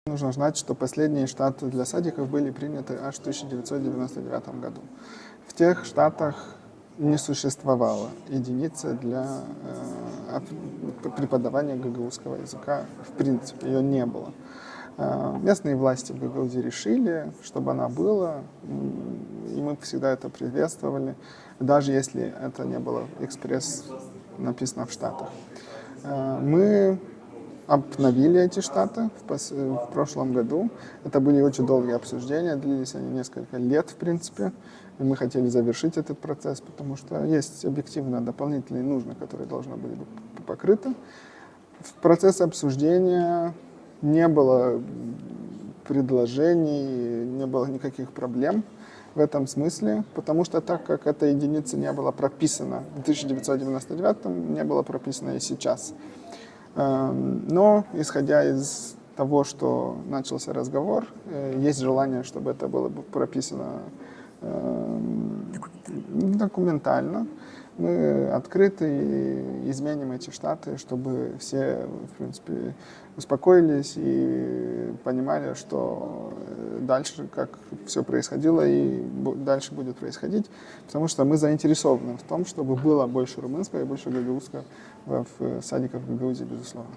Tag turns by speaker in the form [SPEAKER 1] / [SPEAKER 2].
[SPEAKER 1] Нужно знать, что последние штаты для садиков были приняты аж в 1999 году. В тех штатах не существовало единицы для преподавания гагаузского языка. В принципе, ее не было. Местные власти в Гагаузии решили, чтобы она была, и мы всегда это приветствовали, даже если это не было экспресс написано в Штатах. Мы обновили эти штаты в прошлом году. Это были очень долгие обсуждения, длились они несколько лет, в принципе. И мы хотели завершить этот процесс, потому что есть объективно дополнительные нужды, которые должны были быть покрыты. В процессе обсуждения не было предложений, не было никаких проблем в этом смысле, потому что так как эта единица не была прописана в 1999, не было прописано и сейчас. Но, исходя из того, что начался разговор, есть желание, чтобы это было прописано документально. Мы открыты и изменим эти штаты, чтобы все, в принципе, успокоились и понимали, что дальше, как все происходило и дальше будет происходить, потому что мы заинтересованы в том, чтобы было больше румынского и больше гагаузского в садиках в Гагаузии, безусловно.